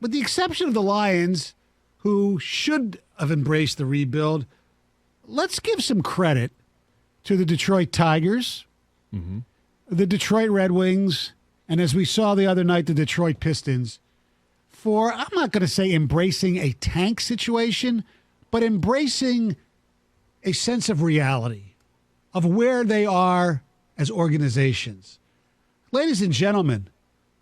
with the exception of the Lions, who should have embraced the rebuild, let's give some credit to the Detroit Tigers, the Detroit Red Wings, and as we saw the other night, the Detroit Pistons, for, I'm not going to say embracing a tank situation, but embracing a sense of reality of where they are as organizations. Ladies and gentlemen,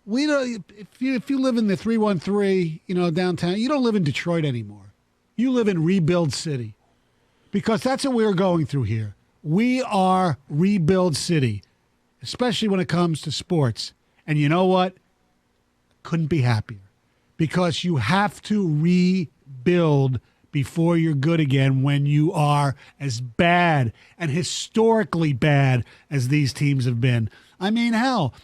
we don't, if you live in the 313, downtown, you don't live in Detroit anymore. You live in Rebuild City, because that's what we're going through here. We are Rebuild City, especially when it comes to sports. And you know what? Couldn't be happier, because you have to rebuild before you're good again when you are as bad and historically bad as these teams have been. I mean, hell,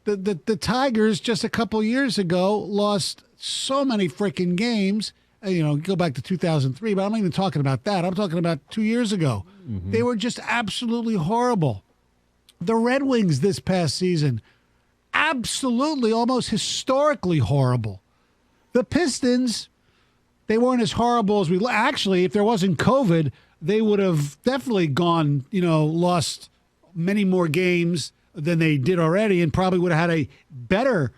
the Tigers just a couple years ago lost so many freaking games. Go back to 2003, but I'm not even talking about that. I'm talking about 2 years ago. They were just absolutely horrible. The Red Wings this past season, absolutely, almost historically horrible. The Pistons, they weren't as horrible as we... Actually, if there wasn't COVID, they would have definitely gone, lost many more games than they did already, and probably would have had a better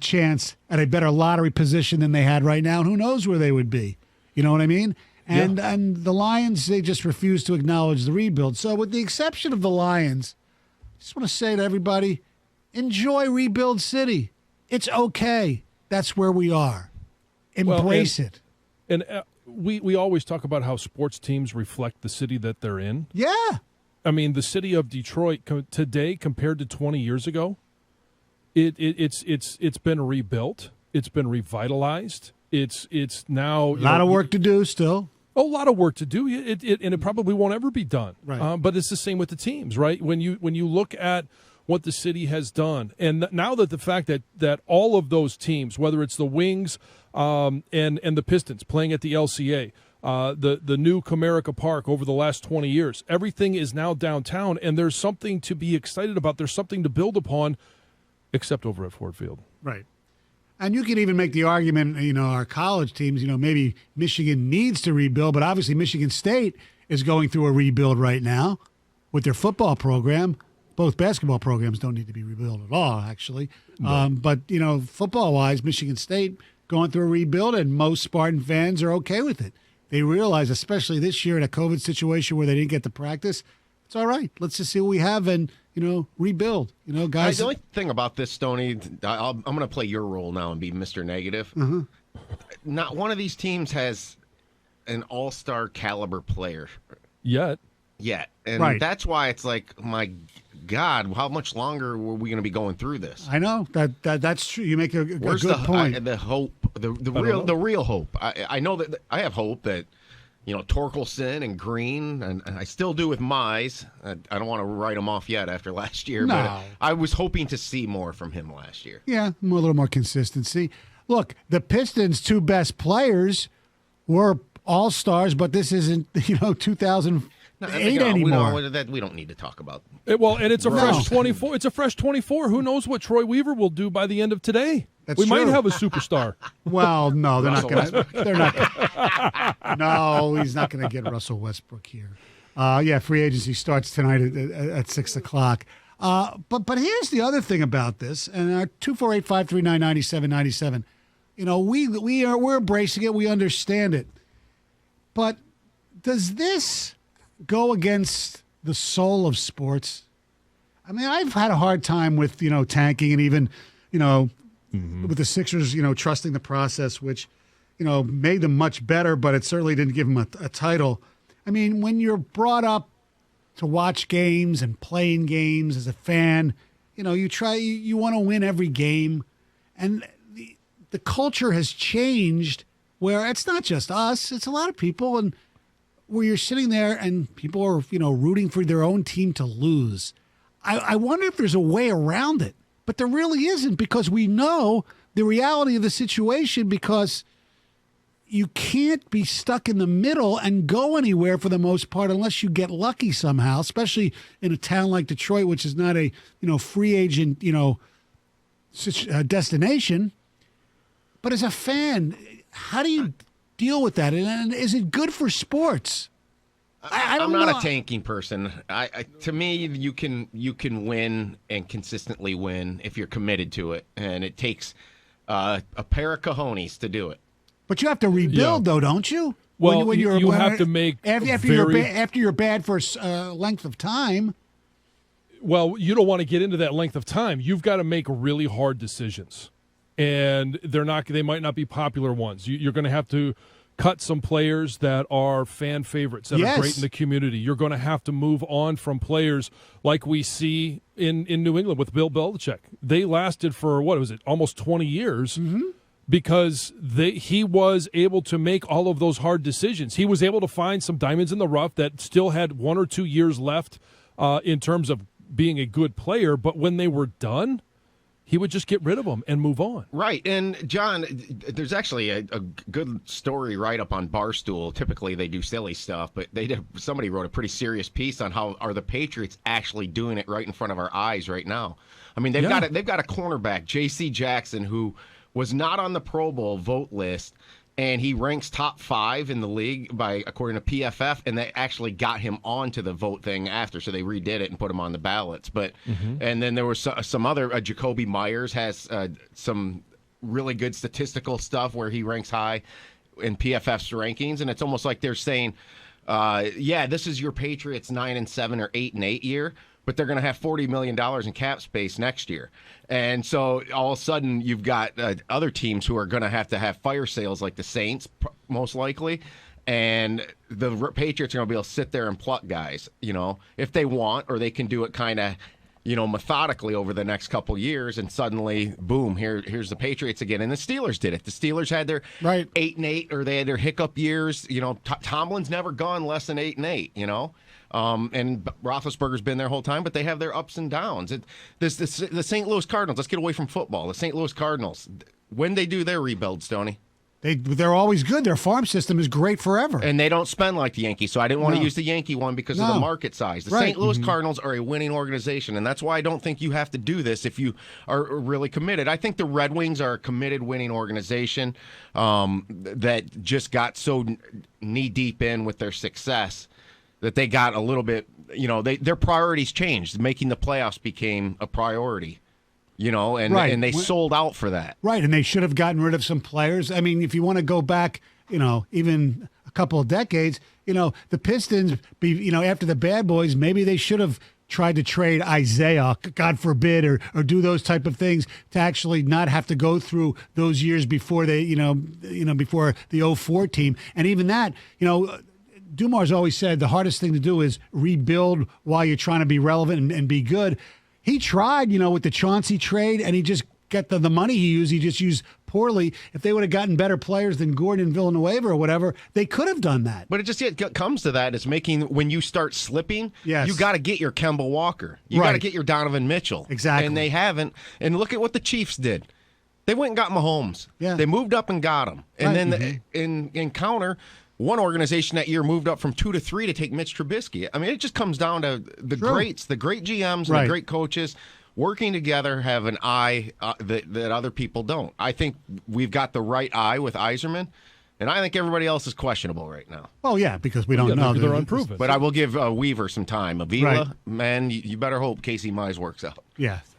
chance at a better lottery position than they had right now, and who knows where they would be. You know what I mean? And the Lions, they just refuse to acknowledge the rebuild. So with the exception of the Lions, I just want to say to everybody, enjoy Rebuild City. It's okay. That's where we are. Embrace it. And we always talk about how sports teams reflect the city that they're in. Yeah. I mean, the city of Detroit today compared to 20 years ago, it's been rebuilt. It's been revitalized. It's now a lot of work to do still. A lot of work to do. And it probably won't ever be done. Right. But it's the same with the teams, right? When you look at what the city has done, and now that the fact that all of those teams, whether it's the Wings and the Pistons playing at the LCA, the new Comerica Park over the last 20 years, everything is now downtown, and there's something to be excited about. There's something to build upon, except over at Ford Field. Right. And you could even make the argument, our college teams, maybe Michigan needs to rebuild, but obviously Michigan State is going through a rebuild right now with their football program. Both basketball programs don't need to be rebuilt at all, actually. Right. But, football-wise, Michigan State going through a rebuild, and most Spartan fans are okay with it. They realize, especially this year in a COVID situation where they didn't get to practice, it's all right. Let's just see what we have and, rebuild. Guys. The only thing about this, Stoney, I'm going to play your role now and be Mr. Negative. Mm-hmm. Not one of these teams has an all-star caliber player Yet. And right. That's why it's like, my God, how much longer were we going to be going through this? I know that's true. You make a Where's good point. The hope, the real hope. I know that I have hope that Torkelson and Green, and I still do with Mize. I don't want to write him off yet after last year, but I was hoping to see more from him last year. Yeah, a little more consistency. Look, the Pistons' two best players were all-stars, but this isn't 2008 anymore. We don't need to talk about. And it's a fresh 24. It's a fresh 24. Who knows what Troy Weaver will do by the end of today? That's we true. might have a superstar. Well, no, they're not going to. They're not. No, he's not going to get Russell Westbrook here. Free agency starts tonight at 6:00. But here's the other thing about this, and our 248-539-9797. We're embracing it. We understand it. But does this go against the soul of sports? I mean, I've had a hard time with tanking, and even with the Sixers, trusting the process, which, made them much better, but it certainly didn't give them a title. I mean, when you're brought up to watch games and play in games as a fan, you want to win every game. And the culture has changed where it's not just us, it's a lot of people, and where you're sitting there and people are, rooting for their own team to lose. I wonder if there's a way around it. But there really isn't, because we know the reality of the situation, because you can't be stuck in the middle and go anywhere for the most part unless you get lucky somehow, especially in a town like Detroit, which is not a free agent destination. But as a fan, how do you deal with that? And is it good for sports? I'm not a tanking person. To me, you can win and consistently win if you're committed to it, and it takes a pair of cojones to do it. But you have to rebuild, though, don't you? Well, when you have to make after you're bad for a length of time. Well, you don't want to get into that length of time. You've got to make really hard decisions, and they might not be popular ones. You're going to have to cut some players that are fan favorites that are great in the community. You're going to have to move on from players like we see in New England with Bill Belichick. They lasted for, almost 20 years because he was able to make all of those hard decisions. He was able to find some diamonds in the rough that still had 1 or 2 years left in terms of being a good player, but when they were done, he would just get rid of them and move on. Right. And, John, there's actually a good story right up on Barstool. Typically they do silly stuff, but somebody wrote a pretty serious piece on how are the Patriots actually doing it right in front of our eyes right now. I mean, they've got a cornerback, J.C. Jackson, who was not on the Pro Bowl vote list, and he ranks top 5 in the league according to PFF, and they actually got him onto the vote thing after, so they redid it and put him on the ballots. But and then there was some other Jacoby Myers has some really good statistical stuff where he ranks high in PFF's rankings, and it's almost like they're saying, this is your Patriots 9-7 or 8-8 year, but they're going to have $40 million in cap space next year. And so all of a sudden you've got other teams who are going to have fire sales like the Saints, most likely. And the Patriots are going to be able to sit there and pluck guys, if they want, or they can do it kind of, methodically over the next couple years. And suddenly, boom, here's the Patriots again. And the Steelers did it. The Steelers had their 8-8, or they had their hiccup years. Tomlin's never gone less than 8-8, and Roethlisberger's been there the whole time, but they have their ups and downs. The St. Louis Cardinals, let's get away from football. The St. Louis Cardinals, when they do their rebuild, Stoney? They're always good. Their farm system is great forever. And they don't spend like the Yankees, so I didn't want to use the Yankee one because of the market size. The St. Louis Cardinals are a winning organization, and that's why I don't think you have to do this if you are really committed. I think the Red Wings are a committed winning organization that just got so knee-deep in with their success that they got a little bit, their priorities changed. Making the playoffs became a priority. And they sold out for that. Right, and they should have gotten rid of some players. I mean, if you want to go back, even a couple of decades, the Pistons, after the bad boys, maybe they should have tried to trade Isaiah, God forbid, or do those type of things to actually not have to go through those years before they, before the 04 team. And even that, Dumar's always said the hardest thing to do is rebuild while you're trying to be relevant and be good. He tried, with the Chauncey trade, and he just got the money he just used poorly. If they would have gotten better players than Gordon and Villanueva or whatever, they could have done that. But it comes to that. It's when you start slipping, you got to get your Kemba Walker. You got to get your Donovan Mitchell. Exactly. And they haven't. And look at what the Chiefs did. They went and got Mahomes. Yeah. They moved up and got him. And then in counter, one organization that year moved up from 2 to 3 to take Mitch Trubisky. I mean, it just comes down to the greats, the great GMs, and the great coaches working together have an eye that other people don't. I think we've got the right eye with Yzerman, and I think everybody else is questionable right now. Oh, yeah, because we don't know. They're unproven. But I will give Weaver some time. Avila, man, you better hope Casey Mize works out. Yeah.